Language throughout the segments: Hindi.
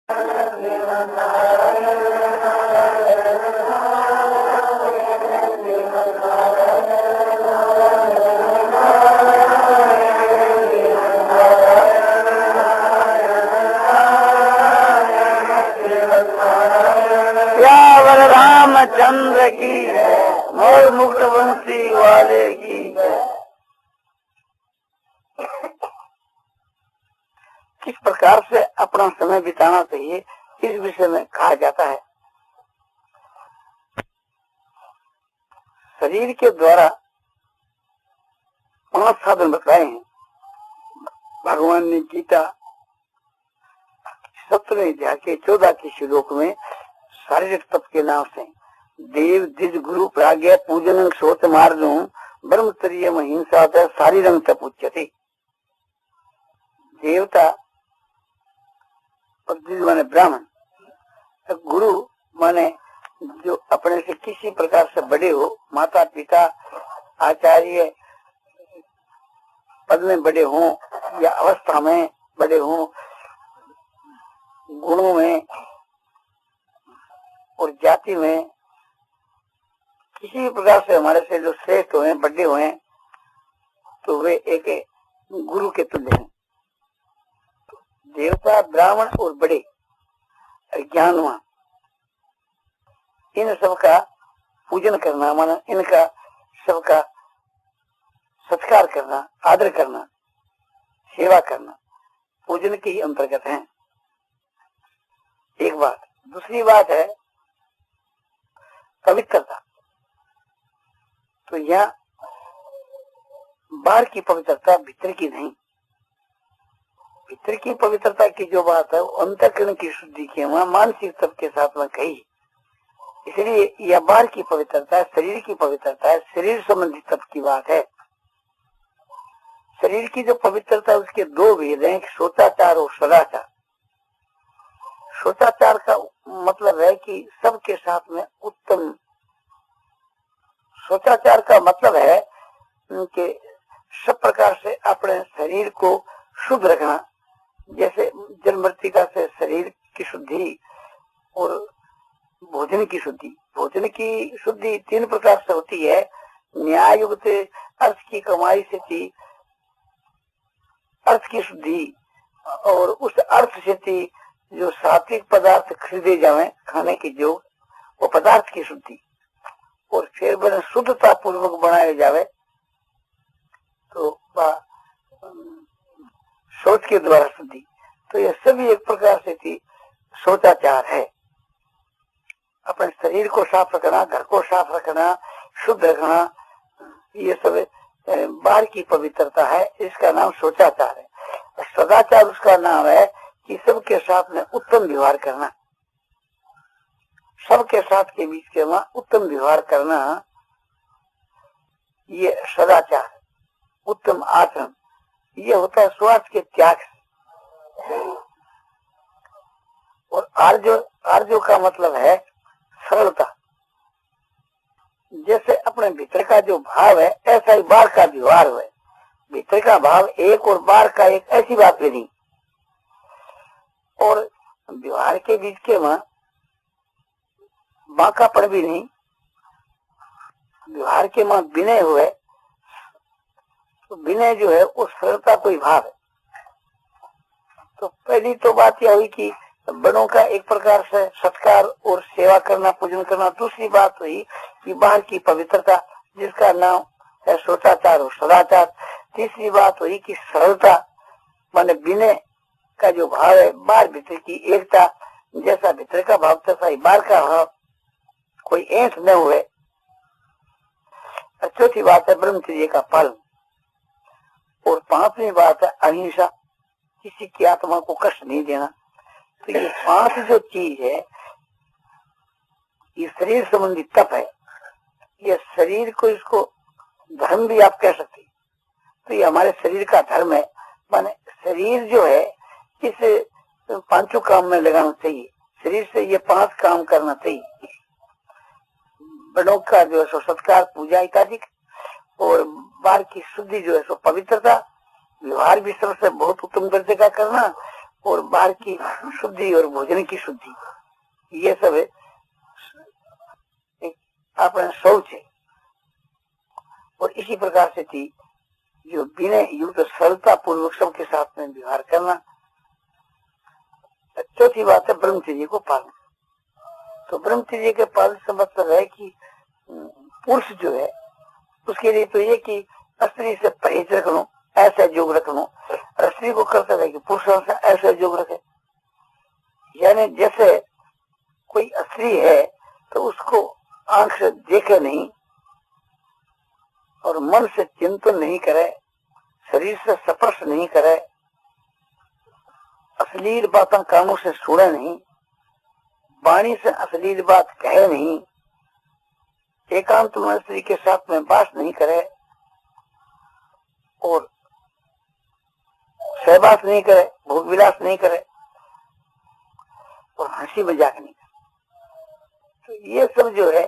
रामचंद्र की मोर मुक्त वंशी वाले की। किस प्रकार से अपना समय बिताना चाहिए इस विषय में कहा जाता है। शरीर के द्वारा 5 साधन बताए हैं भगवान ने। गीता 17वें अध्याय के 14 के श्लोक में शारीरिक तप के नाम से देव द्विज गुरु प्राज्ञ पूजन शोच मार्जो ब्रह्मचर्य हिंसा शारीरंग तप उच्यते। देवता और द्विज माने ब्राह्मण, गुरु माने जो अपने से किसी प्रकार से बड़े हो, माता पिता आचार्य पद में बड़े हों या अवस्था में बड़े हों, गुणों में और जाति में किसी भी प्रकार से हमारे से जो श्रेष्ठ हुए बड़े हुए तो वे एक गुरु के तुल्य हैं। देवता ब्राह्मण और बड़े ज्ञानवान इन सबका पूजन करना माना इनका सबका सत्कार करना, आदर करना, सेवा करना पूजन के ही अंतर्गत है। एक बात। दूसरी बात है पवित्रता। तो यहाँ बाहर की पवित्रता, भीतर की नहीं। भीतर की पवित्रता की जो बात है वो अंतःकरण की शुद्धि की वहां मानसिक तप के साथ में कही। इसलिए यह बाहर की पवित्रता, शरीर की पवित्रता है, शरीर संबंधी तप की बात है। शरीर की जो पवित्रता है उसके 2 भेद हैं, शोचाचार और सदाचार। शोचाचार का मतलब है कि सबके साथ में उत्तम। शोचाचार का मतलब है कि सब प्रकार से अपने शरीर को शुद्ध रखना, जैसे जल मृतिका से शरीर की शुद्धि और भोजन की शुद्धि। भोजन की शुद्धि 3 प्रकार से होती है। न्याय युक्त अर्थ की कमाई से थी अर्थ की शुद्धि, और उस अर्थ से थी जो सात्विक पदार्थ खरीदे जावे खाने के जो वो पदार्थ की शुद्धि, और फिर बने शुद्धता पूर्वक बनाए जावे तो सोच के द्वारा शुद्धि। तो ये सभी एक प्रकार से थी शोचाचार है। अपने शरीर को साफ रखना, घर को साफ रखना, शुद्ध रखना, ये सब बाहर की पवित्रता है, इसका नाम शोचाचार है। सदाचार उसका नाम है कि सबके साथ में उत्तम व्यवहार करना, सबके साथ के बीच के वहां उत्तम व्यवहार करना, ये सदाचार, उत्तम आचरण, ये होता है स्वार्थ के त्याग से। और आर्जो का मतलब है सरलता। जैसे अपने भीतर का जो भाव है ऐसा ही बाहर का व्यवहार है। भीतर का भाव एक और बाहर का एक, ऐसी बात भी नहीं। और व्यवहार के बीच के वहां बांकापन भी नहीं। व्यवहार के वहां विनय हुए तो विनय जो है उस सरलता को ही भाव है। तो पहली तो बात यह हुई कि बड़ों का एक प्रकार से सत्कार और सेवा करना, पूजन करना। दूसरी बात हुई कि बाहर की पवित्रता जिसका नाम है शोचाचार और सदाचार। तीसरी बात हुई कि सरलता माने विनय का जो भाव है, बाहर भीतर की एकता, जैसा भीतर का भाव तैसा ही बाहर का भाव, कोई ऐंठ न हुए। चौथी बात है ब्रह्मचर्य का पालन। और 5वीं बात है अहिंसा, किसी की आत्मा को कष्ट नहीं देना। तो ये 5 जो चीज है ये शरीर संबंधी तप है। ये शरीर को, इसको धर्म भी आप कह सकते। तो ये हमारे शरीर का धर्म है। माने शरीर जो है इस 5 काम में लगाना चाहिए। शरीर से ये 5 काम करना चाहिए। बड़ों का जो है सो सत्कार, पूजा इत्यादि, और बाहर की शुद्धि जो है सो पवित्रता, व्यवहार भी सबसे बहुत उत्तम दर्जे का करना, और बाहर की शुद्धि और भोजन की शुद्धि, ये सब है अपना शौच है। और इसी प्रकार से थी जो बिना युक्त तो सरलता पूर्वक सबके साथ में व्यवहार करना। चौथी बात है ब्रह्मचर्य को पालन। तो ब्रह्मचर्य के पालन से मतलब है कि पुरुष जो है उसके लिए तो ये कि स्त्री से परहेज रख लो, ऐसा जोग रख लो। स्त्री को कर्तव्य है कि पुरुषों से ऐसा जोग रखे। यानी जैसे कोई स्त्री है तो उसको आंख से देखे नहीं और मन से चिंतन नहीं करे, शरीर से स्पर्श नहीं करे, अश्लील बातें कानों से सुने नहीं, वाणी से अश्लील बात कहे नहीं, एकांत में स्त्री के साथ में वास नहीं करे और सहवास नहीं करे, भोग विलास नहीं करे और हंसी मजाक नहीं करे। तो ये सब जो है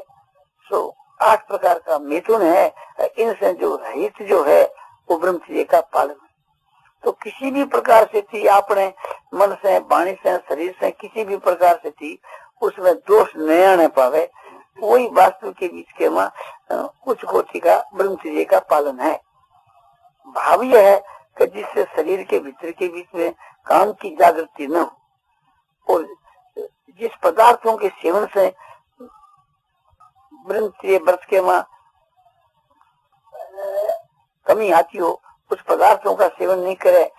सो 8 प्रकार का मिथुन है। इनसे जो रहित जो है वो ब्रह्मचर्य का पालन है। तो किसी भी प्रकार से थी आपने मन से, वाणी से, शरीर से किसी भी प्रकार से थी उसमें दोष नहीं आने पावे, वही वास्तु के बीच के उच्च कोटि का ब्रह्मचर्य का पालन है। भाव यह है कि जिससे शरीर के भीतर के बीच में काम की जागृति न हो और जिस पदार्थों के सेवन से ब्रह्मचर्य व्रत के कमी आती हो उस पदार्थों का सेवन नहीं करे,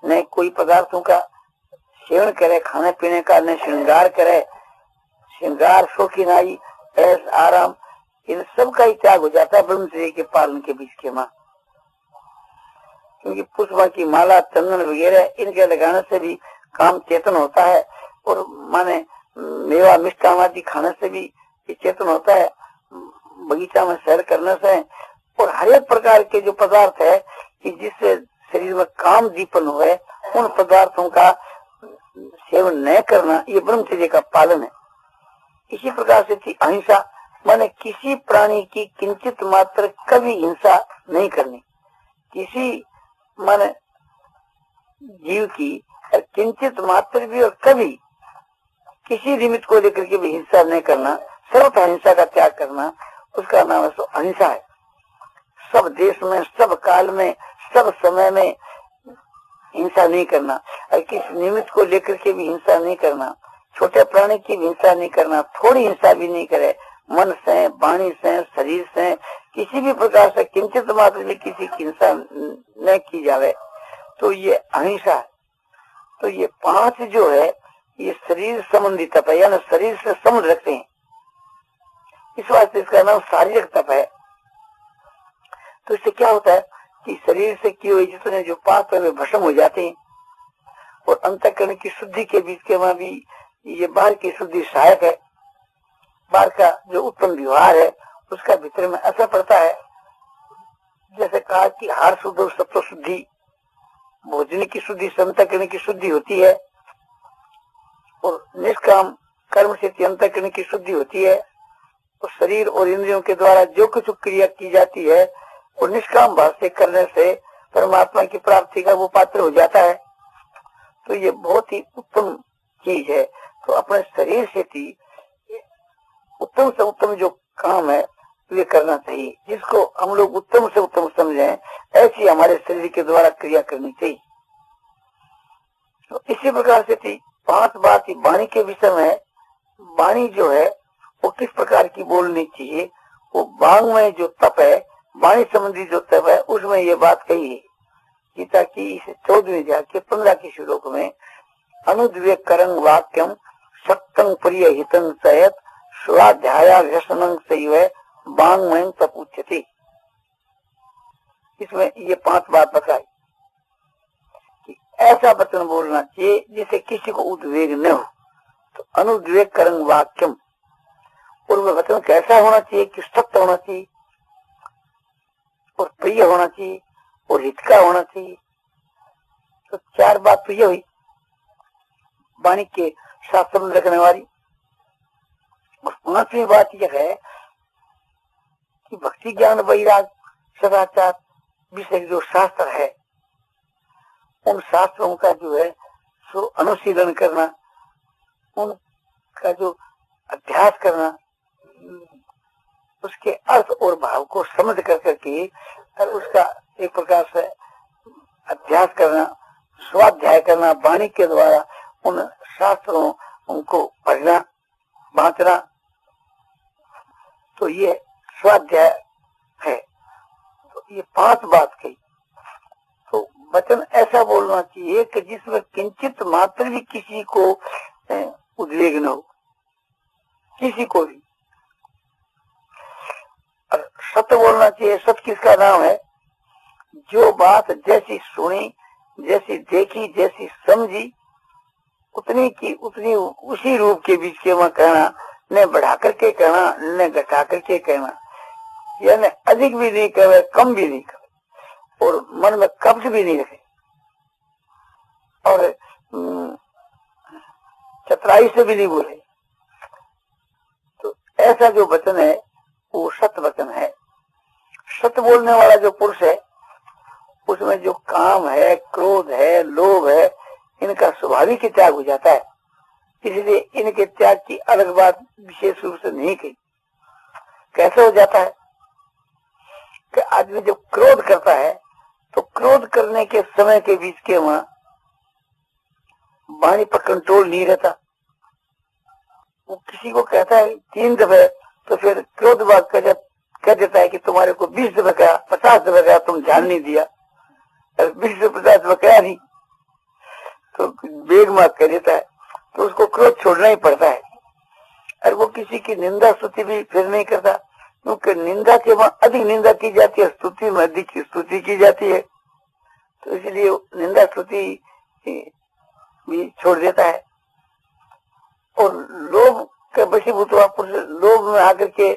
न कोई पदार्थों का सेवन करे, खाने पीने का न श्रृंगार करे। श्रृंगार, शौकीनाई, ऐश आराम, इन सब का ही त्याग हो जाता है ब्रह्मचर्य के पालन के बीच के क्योंकि पुष्पा की माला, चंदन वगैरह इनके लगाने से भी काम चेतन होता है और माने मेवा मिष्ठान आदि खाने से भी चेतन होता है, बगीचा में सैर करने से। और हर एक प्रकार के जो पदार्थ है कि जिससे शरीर में काम दीपन हुए उन पदार्थों का सेवन न करना, ये ब्रह्मचर्य का पालन है। इसी प्रकार से थी अहिंसा, माने किसी प्राणी की किंचित मात्र कभी हिंसा नहीं करनी। किसी माने जीव की किंचित मात्र भी और कभी किसी निमित्त को लेकर के भी हिंसा नहीं करना, सर्वथा हिंसा का त्याग करना, उसका नाम है सो अहिंसा है। सब देश में, सब काल में, सब समय में हिंसा नहीं करना और किसी निमित्त को लेकर के भी हिंसा नहीं करना, छोटे प्राणी की भी हिंसा नहीं करना, थोड़ी हिंसा भी नहीं करे, मन से, वाणी से, शरीर से किसी भी प्रकार से किंचित मात्र भी किसी की हिंसा न की जावे, तो ये अहिंसा है। तो ये 5 जो है ये शरीर संबंधी तप है, यानी शरीर से संबंध रखते हैं, इस वास्ते इसका नाम शारीरिक तप है। तो इससे क्या होता है कि शरीर से किए हुए जितने जो पाप है वे भस्म हो जाते हैं और अंतःकरण की शुद्धि के बीच के वहां भी ये बाहर की शुद्धि सहायक है। बाहर का जो उत्तम व्यवहार है उसका भीतर में असर पड़ता है। जैसे कहा कि हार शुद्ध और सत्व शुद्धि, भोजन की शुद्धि, अंतःकरण की शुद्धि होती है और निष्काम कर्म से अंतःकरण की शुद्धि होती है और शरीर और इंद्रियों के द्वारा जो कुछ क्रिया की जाती है और निष्काम भाव से करने से परमात्मा की प्राप्ति का वो पात्र हो जाता है। तो ये बहुत ही उत्तम चीज है। तो अपने शरीर से थी उत्तम से उत्तम जो काम है ये करना चाहिए, जिसको हम लोग उत्तम से उत्तम समझें ऐसी हमारे शरीर के द्वारा क्रिया करनी चाहिए। तो इसी प्रकार से थी 5 बात वाणी के विषय में। वाणी जो है वो किस प्रकार की बोलनी चाहिए, वो वांग में जो तप है, वाणी संबंधी जो तप है, उसमें ये बात कही है गीता की इस 14वें अध्याय के 15 के श्लोक में, अनुद्वेग करं वाक्यम सत्यं प्रिय हितं सयत स्वाध्याया व्यसनं सैव वांगमयं तपुच्यते। इसमें ये 5 बात बताई कि ऐसा वचन बोलना चाहिए जिससे किसी को उद्वेग न हो। तो अनुद्वेग करं वाक्यम, और वह वचन कैसा होना चाहिए कि सत्य होना चाहिए और प्रिय होना चाहिए और हित का होना चाहिए। तो 4 बात तो ये हुई वाणी के साथ संबंध रखने वाली। और 5वीं बात यह है कि भक्ति ज्ञान वैराग सदाचार विषय जो शास्त्र है उन शास्त्रों का जो है सो अनुशीलन करना, उनका जो अभ्यास करना, उसके अर्थ और भाव को समझ कर करके और उसका एक प्रकार से अभ्यास करना, स्वाध्याय करना, वाणी के द्वारा उन शास्त्रों उनको पढ़ना, बांटना, तो ये स्वाध्याय है। तो ये 5 बात कही। तो वचन ऐसा बोलना चाहिए कि जिसमें किंचित मात्र भी किसी को उद्वेग न हो, किसी को भी। और सत्य बोलना चाहिए। सत्य किसका नाम है? जो बात जैसी सुनी, जैसी देखी, जैसी समझी, उतनी की उतनी उसी रूप के बीच के वहां कहना, न बढ़ा करके कहना, न घटा करके कहना, यानी अधिक भी नहीं कहे, कम भी नहीं कहे, और मन में कब्ज भी नहीं रखे, और चतुराई से भी नहीं बोले। तो ऐसा जो वचन है वो सत्य वचन है। सत्य बोलने वाला जो पुरुष है उसमें जो काम है, क्रोध है, लोभ है, इनका स्वाभाविक ही त्याग हो जाता है। इसलिए इनके त्याग की अलग बात विशेष रूप से नहीं कही। कैसे हो जाता है कि आदमी जब क्रोध करता है तो क्रोध करने के समय के बीच के वहां वाणी पर कंट्रोल नहीं रहता। वो किसी को कहता है 3 दफे, तो फिर क्रोध बात कह देता है कि तुम्हारे को 20 दफे कहा, 50 दफे कहा, तुम ध्यान नहीं दिया। 20 से 50 दफे कहा नहीं तो वेग मार्ग कह देता है, तो उसको क्रोध छोड़ना ही पड़ता है। और वो किसी की निंदा स्तुति भी फिर नहीं करता, क्योंकि निंदा के वहां अधिक निंदा की जाती है, स्तुति में अधिक स्तुति की जाती है। तो इसलिए निंदा स्तुति भी छोड़ देता है। और लोभ के वशीभूत हुआ पुरुष लोभ में आकर के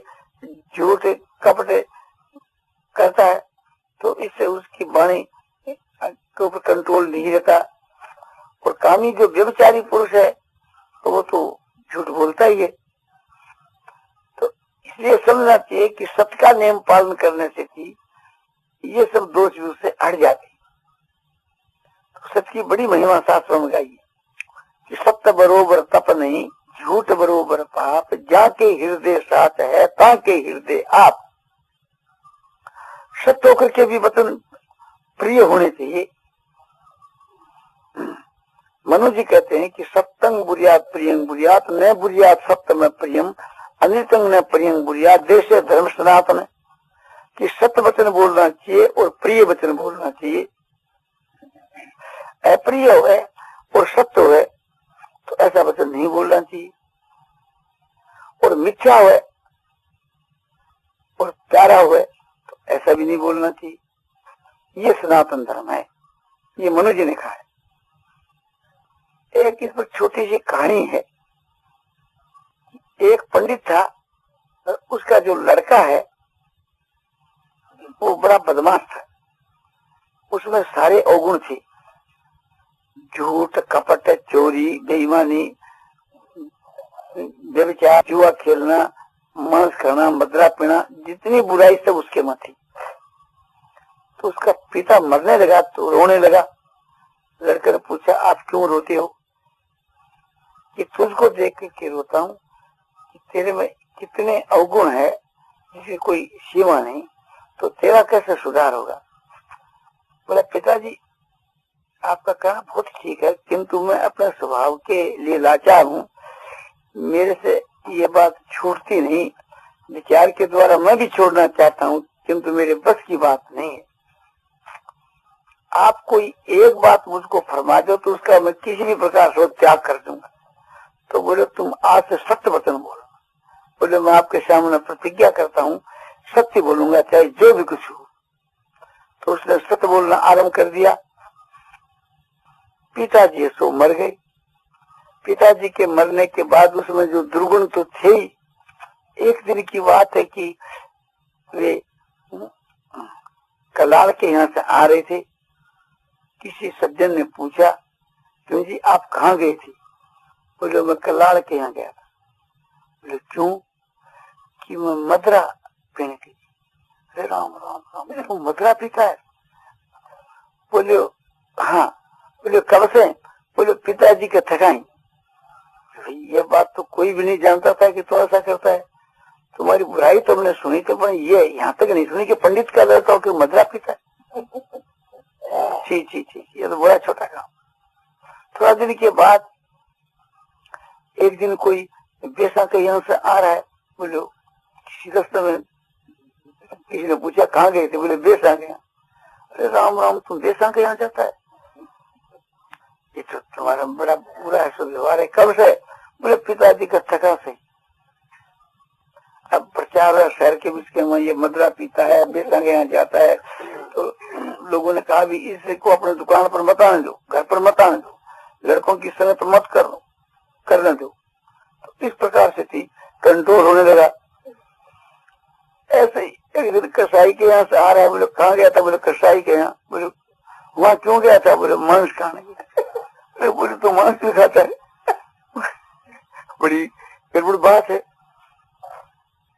झूठ कपट करता है, तो इससे उसकी वाणी के ऊपर कंट्रोल नहीं रहता। और कामी जो व्यभिचारी पुरुष है तो वो तो झूठ बोलता ही है। तो इसलिए समझना चाहिए कि सत्य का नियम पालन करने से भी ये सब दोष भी उससे हट जाते। तो सत्य की बड़ी महिमा शास्त्रों में गाई है कि सत्य बरोबर तप नहीं, झूठ बरोबर पाप, जाके हृदय साथ है ताके हृदय आप। सत्य होकर के भी वचन प्रिय होने चाहिए। मनु जी कहते हैं कि सत्यंग बुरियात प्रियंग बुरियात, न बुरियात सत्य में प्रियम, अनितंग न प्रियंग बुरियात, देश धर्म सनातन। कि सत्य वचन बोलना चाहिए और प्रिय वचन बोलना चाहिए। अप्रिय हो और सत्य हो तो ऐसा वचन नहीं बोलना चाहिए। और मिथ्या हो और प्यारा हो तो ऐसा भी नहीं बोलना चाहिए। ये सनातन धर्म है, ये मनु जी ने कहा है। एक इस पर छोटी सी कहानी है। एक पंडित था, उसका जो लड़का है वो बड़ा बदमाश था। उसमें सारे अवगुण थे, झूठ, कपट, चोरी, बेईमानी, व्यभिचार, जुआ खेलना, मांस खाना, मदरा पीना, जितनी बुराई सब उसके में थी। तो उसका पिता मरने लगा तो रोने लगा। लड़के ने पूछा, आप क्यों रोते हो? कि तुझको देख के रोता हूँ कि तेरे में कितने अवगुण है जिसकी कोई सीमा नहीं, तो तेरा कैसे सुधार होगा? बोला, पिताजी आपका कहना बहुत ठीक है, किंतु मैं अपने स्वभाव के लिए लाचार हूँ, मेरे से ये बात छूटती नहीं। विचार के द्वारा मैं भी छोड़ना चाहता हूँ, किंतु मेरे बस की बात नहीं है। आप कोई एक बात मुझको फरमा दो तो उसका मैं किसी भी प्रकार से त्याग कर दूंगा। तो बोले, तुम आज से सत्य वचन बोलो। बोले, मैं आपके सामने प्रतिज्ञा करता हूँ सत्य बोलूंगा, चाहे जो भी कुछ हो। तो उसने सत्य बोलना आरंभ कर दिया। पिताजी सो मर गए। पिताजी के मरने के बाद उसमें जो दुर्गुण तो थे। एक दिन की बात है कि वे कलाल के यहाँ से आ रहे थे। किसी सज्जन ने पूछा, क्यों जी आप कहाँ गए थे? बोले, मैं कलाल के यहाँ गया था। बोले, क्यों? कि मैं मदरा पीने की। अरे राम राम राम, मेरे को मदरा पीता है? बोले, हाँ। बोले कब से? बोले पिताजी के थकाई। ये बात तो कोई भी नहीं जानता था कि तो ऐसा करता है। तुम्हारी बुराई तो हमने सुनी थी, पर ये यहाँ तक नहीं सुनी कि पंडित का लड़का हो कि मदरा पीता है। छी छी छी, ये तो बड़ा छोटा काम। थोड़ा दिन के बाद एक दिन कोई बेसा के यहाँ से आ रहा है। बोलो किसी रास्ते में किसी ने पूछा कहाँ गए थे? बोले बेसा गया। अरे राम राम, तुम बेसा के यहाँ जाता है? ये तो तुम्हारा बड़ा बुरा है व्यवहार है। कब से? बोले पिताजी का थका से। अब प्रचार है शहर के बीच के में, ये मदरा पीता है, बेसा के यहाँ जाता है। तो लोगों ने कहा भी इसे को अपने दुकान पर मत आने दो, घर पर मत आने दो, लड़कों की संगत मत करने दो। तो इस प्रकार से थी, कंट्रोल होने लगा। ऐसे ही एक दिन कसाई के यहाँ से आ रहा है। बोले कहाँ गया था? बोले कसाई के यहाँ। बोले वहाँ क्यों गया था? बोले मांस खाने गया। अरे बोले तो मांस भी खाता है? बड़ी गड़बड़ बात है।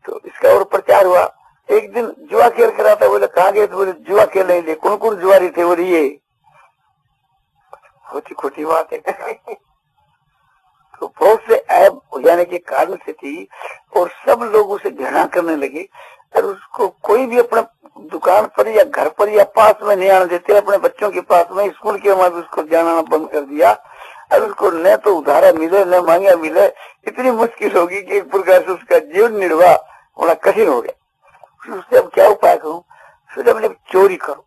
तो इसका और प्रचार हुआ। एक दिन जुआ खेल कर आता है। बोले कहाँ गए थे? बोले जुआ खेलने लिए। कौन कौन जुआरी थे? बोले ये। होती खोटी बात है। तो बहुत से ऐब हो जाने के कारण से थी, और सब लोग उसे घृणा करने लगे। और उसको कोई भी अपने दुकान पर या घर पर या पास में नहीं आने देते। अपने बच्चों के पास में, स्कूल के वहां भी उसको जाना बंद कर दिया। और उसको न तो उधारा मिले न मांगा मिले। इतनी मुश्किल होगी कि एक प्रकार से उसका जीवन निर्वाह होना कठिन हो गया। उससे अब क्या उपाय करूं? फिर हमने चोरी करो।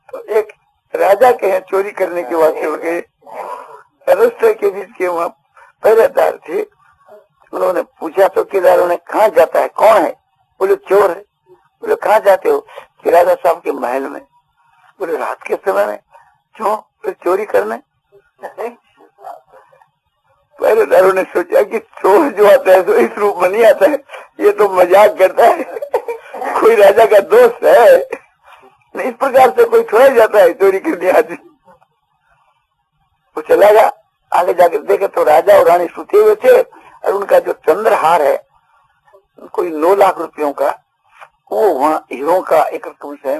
तो एक राजा के यहाँ चोरी करने के वास्ते हो गए। रास्ते के बीच के वहां पहरेदार थे। उन्होंने पूछा चौकीदारों ने, कहाँ जाता है? कौन है? बोले चोर है। बोले कहाँ जाते हो? कि राजा साहब के महल में। बोले रात के समय में? क्यों? फिर चोरी करने? पहरेदारों ने सोचा कि चोर जो आता है तो इस रूप में नहीं आता है, ये तो मजाक करता है, कोई राजा का दोस्त है। इस प्रकार से कोई थोड़ा जाता है चोरी करने आदमी। वो चला गया। आगे जाकर देखे तो राजा और रानी सुते हुए थे, और उनका जो चंद्रहार है कोई 9 लाख रुपयों का, वो वहाँ हीरो का एक रकम से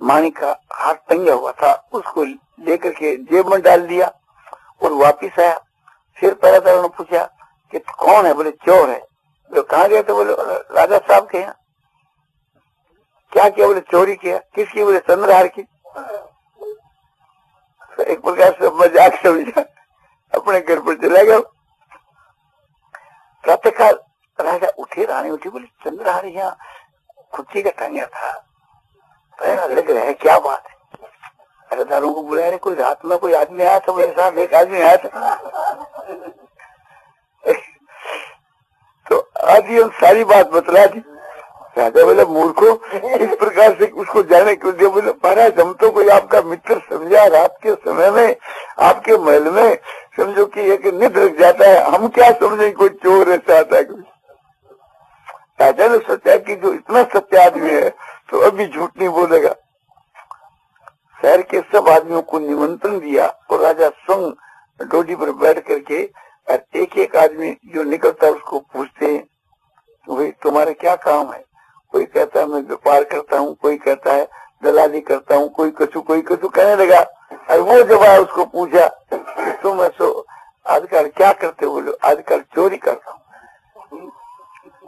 माणिक का हाथ टंगा हुआ था। उसको लेकर के जेब में डाल दिया और वापिस आया। फिर पहरेदारों ने पूछा कि कौन है? बोले चोर है। बोले कहाँ गए थे? बोले राजा साहब के यहाँ। क्या किया? बोले चोरी किया। किसकी? बोले चंद्रहार की। तो एक प्रकार से मजाक समझा, अपने घर पर चला गया। प्रातःकाल राजा उठे, रानी उठी। बोले चंद्रहार यहाँ खुच्ची का टंगा था, लग रहा है, क्या बात है? पहरेदारों को बुलाया, कोई रात में कोई आदमी आया था? मेरे साथ एक आदमी आया था। तो आज ही हम सारी बात बतला दी। राजा बोले मूर्खो, इस प्रकार से उसको जाने क्यों दिया? बोले महाराज हम तो कोई आपका मित्र समझा, रात के समय में आपके महल में समझो कि एक निद्र जाता है, हम क्या समझे कोई चोर ऐसा आता है? राजा ने सोचा कि जो इतना सत्य आदमी है तो अभी झूठ नहीं बोलेगा। शहर के सब आदमियों को निमंत्रण दिया, और राजा स्वयं डोडी पर बैठ करके एक एक आदमी जो निकलता है उसको पूछते हैं, भाई तुम्हारा क्या काम है? कोई कहता है मैं व्यापार करता हूँ, कोई कहता है दलाली करता हूँ, कोई कछु कहने लगा। और वो जब आया उसको पूछा तुम ऐसो आजकल क्या करते हो? बोलो आजकल चोरी करता हूँ।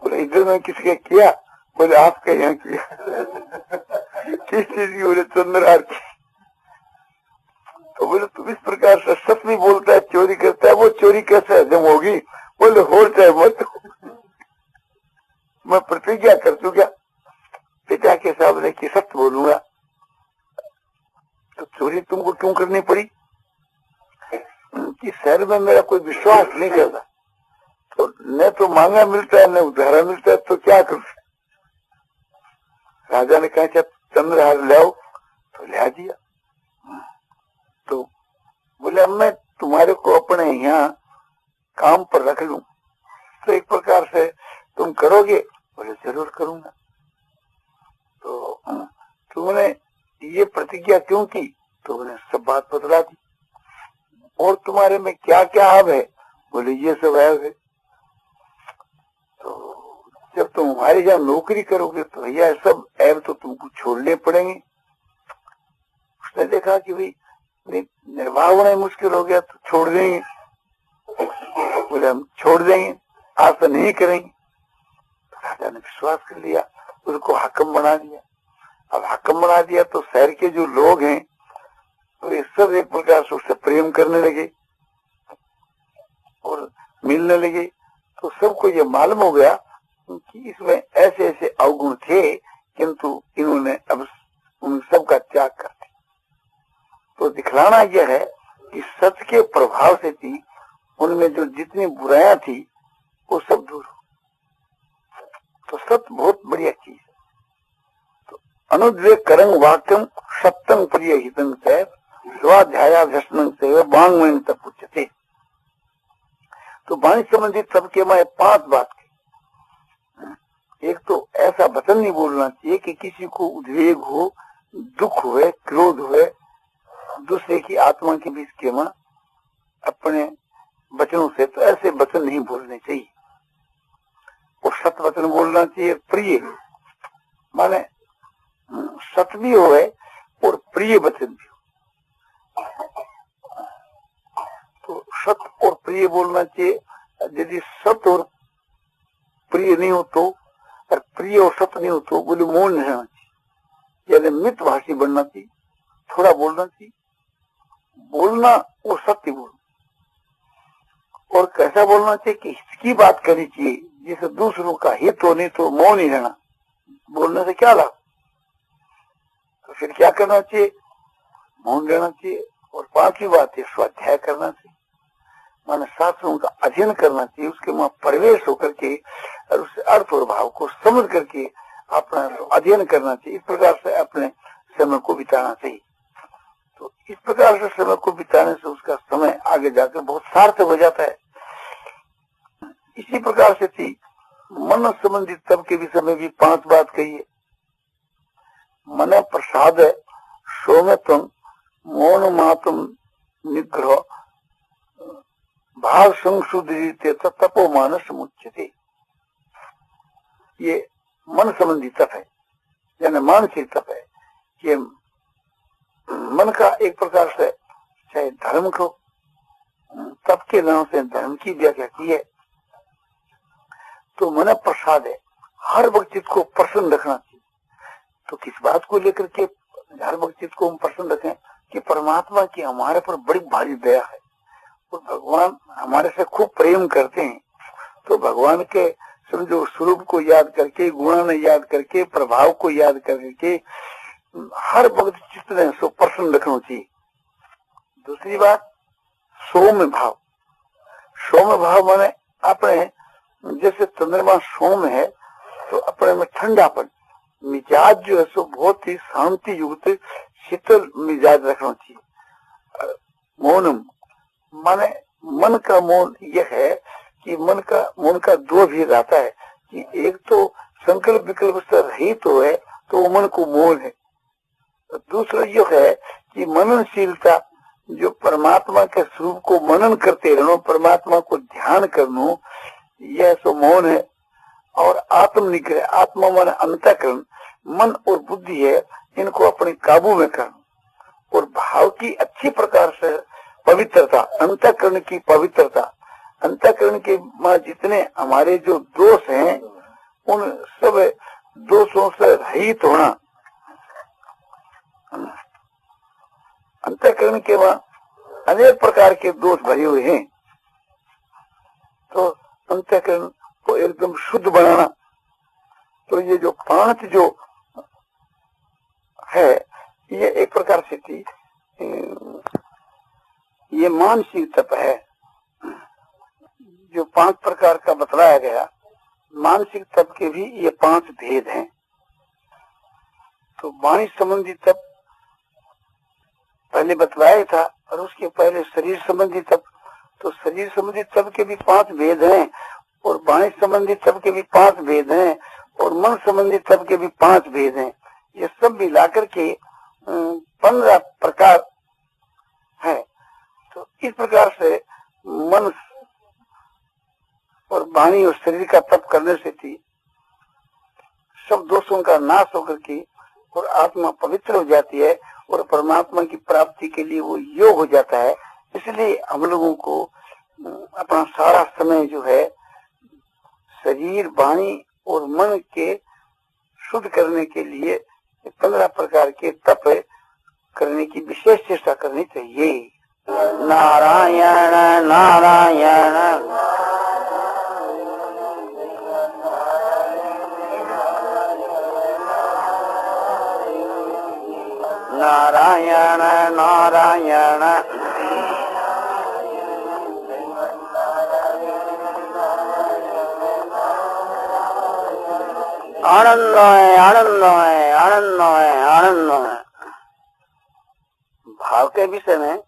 बोले इधर में किसके किया? बोले आपके यहाँ किया। किस चीज की? बोले चंद्रहार की। तो बोले तुम इस प्रकार से सच नहीं बोलता है, चोरी करता है, वो चोरी कैसे हजम होगी? बोले हो चाहे मत, मैं प्रतिज्ञा कर चुका पिता के सामने कि सत्य बोलूंगा। तो चोरी तुमको क्यों करनी पड़ी? कि शहर में मेरा कोई विश्वास नहीं करता, तो न तो मांगा मिलता है न उधारा मिलता है, तो क्या करूं? राजा ने कहा चंद्रहार लाओ, तो ला दिया। तो बोले अब मैं तुम्हारे को अपने यहाँ काम पर रख लूं तो एक प्रकार से तुम करोगे? बोले जरूर करूंगा। तो तुमने ये प्रतिज्ञा क्यों की? तो उन्हें सब बात बतला दी। और तुम्हारे में क्या क्या ऐब है? बोले ये सब ऐब है। तो जब तुम हमारे यहाँ नौकरी करोगे तो भैया सब ऐब तो तुमको छोड़ने पड़ेंगे। उसने देखा कि भाई निर्वाह होना मुश्किल हो गया तो छोड़ देंगे। बोले हम छोड़ देंगे, आज तो नहीं करेंगे। तो राजा ने विश्वास कर लिया, उसको हाकिम बना दिया। अब हाकिम बना दिया तो शहर के जो लोग हैं तो ये सब एक प्रकार से उससे प्रेम करने लगे और मिलने लगे। तो सबको ये मालूम हो गया कि इसमें ऐसे ऐसे अवगुण थे, किंतु इन्होंने अब उन सब का त्याग कर दिया। तो दिखलाना यह है कि सत्य के प्रभाव से थी उनमें जो जितनी बुराइयां थी वो सब दूर हो। तो सत्य बहुत बढ़िया चीज है। तो अनुद्वेग करंग वाक्यम सत्यं प्रिय हितं से स्वाध्यायाभ्यसनं से वांग्मयं तपुच्यते। तो वाणी संबंधित सबके मैं 5 बात की। एक तो ऐसा वचन नहीं बोलना चाहिए कि किसी को उद्वेग हो, दुख हुए, क्रोध हुए, दूसरे की आत्मा के बीच के में अपने वचनों से, तो ऐसे वचन नहीं बोलने चाहिए। और सत्य वचन बोलना चाहिए, प्रिय माने सत्य भी हो और प्रिय वचन भी हो। तो सत्य और प्रिय बोलना चाहिए। यदि सत्य और प्रिय नहीं हो तो, और प्रिय और सत्य नहीं हो तो बोले मौन नहीं रहना चाहिए, यानी मितभाषी बनना चाहिए, थोड़ा बोलना चाहिए। बोलना और सत्य बोलना, और कैसा बोलना चाहिए कि हित की बात करनी चाहिए, जिसे दूसरों का हित हो, नहीं तो मौन ही रहना। बोलने से क्या लाभ? तो फिर क्या करना चाहिए? मौन रहना चाहिए। और 5वीं बात है स्वाध्याय करना चाहिए, माने शास्त्रों का अध्ययन करना चाहिए, उसके वहां प्रवेश होकर के और उससे अर्थ और भाव को समझ करके अपना अध्ययन करना चाहिए। इस प्रकार से अपने समय को बिताना चाहिए। तो इस प्रकार से समय को बिताने से उसका समय आगे जाकर बहुत सार्थक हो जाता है। इसी प्रकार से थी मन संबंधित तब के विषय में भी 5 बात कही है। मन प्रसाद सौम्यत्वं मौन मातम निग्रह भाव संशुद्धि तपो मानस मुच्यते। ये मन संबंधी तप है, यानी मानसिक तप है। ये मन का एक प्रकार से चाहे धर्म को तप के नाम से धर्म की व्याख्या की है। तो मन प्रसाद है, हर वक्त चित्त को प्रसन्न रखना चाहिए। तो किस बात को लेकर के हर वक्त चित्त को हम प्रसन्न रखें कि परमात्मा की हमारे पर बड़ी भारी दया है और भगवान हमारे से खूब प्रेम करते हैं। तो भगवान के समझो स्वरूप को याद करके, गुणों ने याद करके, प्रभाव को याद करके हर वक्त चित्त ने सो प्रसन्न रखना चाहिए। दूसरी बात सौम्य भाव। सौम्य भाव माने अपने जैसे चंद्रमा सौम्य है तो अपने में ठंडापन, मिजाज जो है सो बहुत ही शांति युक्त शीतल मिजाज रखना चाहिए। मौनम माने मन का मौन यह है कि मन का 2 भेद आता है कि एक तो संकल्प विकल्प से रहित हो है तो वो मन को मौन है। दूसरा यह है कि मननशीलता, जो परमात्मा के स्वरूप को मनन करते रहना, परमात्मा को ध्यान करना, यह सो मौन है। और आत्म निग्रह, आत्मा मन अंतःकरण, मन और बुद्धि है, इनको अपने काबू में करना। और भाव की अच्छी प्रकार से पवित्रता, अंतःकरण की पवित्रता, अंतःकरण के जितने हमारे जो दोष हैं उन सब दोषों से रहित होना। अंतःकरण के वहां अनेक प्रकार के दोष भरे हुए हैं, तो अंतःकरण को एकदम शुद्ध बनाना। तो ये जो 5 जो है ये एक प्रकार से थी, ये मानसिक तप है। जो 5 प्रकार का बतलाया गया, मानसिक तप के भी ये 5 भेद हैं। तो वाणी संबंधी तप पहले बतलाया था, और उसके पहले शरीर संबंधी तप। तो शरीर संबंधी तप के भी 5 भेद हैं, और वाणी संबंधी तप के भी 5 भेद हैं, और मन संबंधी तप के भी 5 भेद हैं। ये सब मिलाकर के 15 प्रकार है। तो इस प्रकार से मन और वाणी और शरीर का तप करने से थी सब दोषों का नाश होकर के और आत्मा पवित्र हो जाती है और परमात्मा की प्राप्ति के लिए वो योग हो जाता है। इसलिए हम लोगों को अपना सारा समय जो है शरीर, वाणी और मन के शुद्ध करने के लिए 15 प्रकार के तप करने की विशेष चेष्टा करनी चाहिए। नारायण नारायण नारायण नारायण आनंद है, आनंद है, आनंद है, आनंद है। भाव के विषय में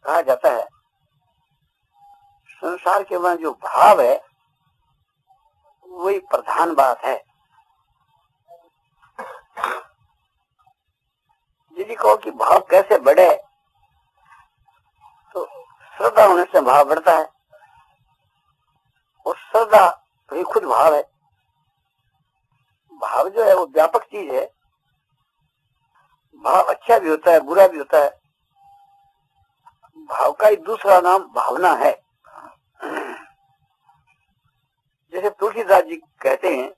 कहा जाता है संसार के वहां जो भाव है वही प्रधान बात है। यदि कहो कि भाव कैसे बढ़े, तो श्रद्धा होने से भाव बढ़ता है और श्रद्धा तो खुद भाव है। भाव जो है वो व्यापक चीज है। भाव अच्छा भी होता है, बुरा भी होता है। भाव का ही दूसरा नाम भावना है। जैसे तुलसीदास जी कहते हैं,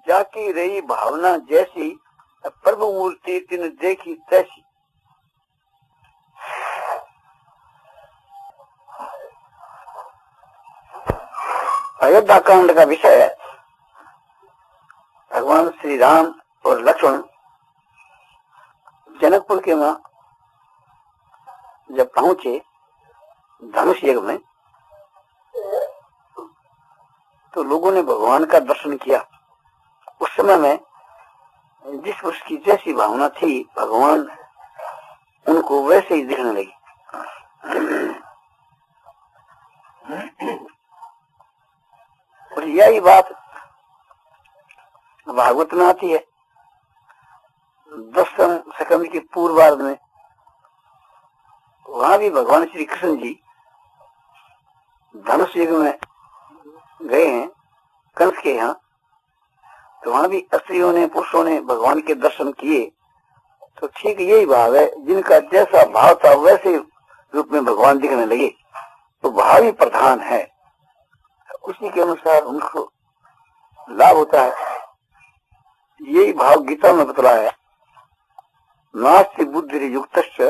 जाकी रही भावना जैसी, प्रभु मूर्ति तिन देखी तैसी। अयोध्या कांड का विषय है। भगवान श्री राम और लक्ष्मण जनकपुर के वहां जब पहुंचे धनुष यज्ञ में, तो लोगों ने भगवान का दर्शन किया। उस समय में जिस उसकी जैसी भावना थी, भगवान उनको वैसे ही दिखने लगी। और यही बात भागवत में आती है। 10 सेकंड के पूर्वार्ध में वहां भी भगवान श्री कृष्ण जी धनुष युग में गए हैं कंस के यहाँ, तो वहां भी स्त्रियों ने, पुरुषों ने भगवान के दर्शन किए। तो ठीक यही भाव है, जिनका जैसा भाव था वैसे रूप में भगवान दिखने लगे। तो भाव ही प्रधान है, उसी के अनुसार उनको लाभ होता है। यही भाव गीता में बतलाया है। नास्ति बुद्धि युक्तश्च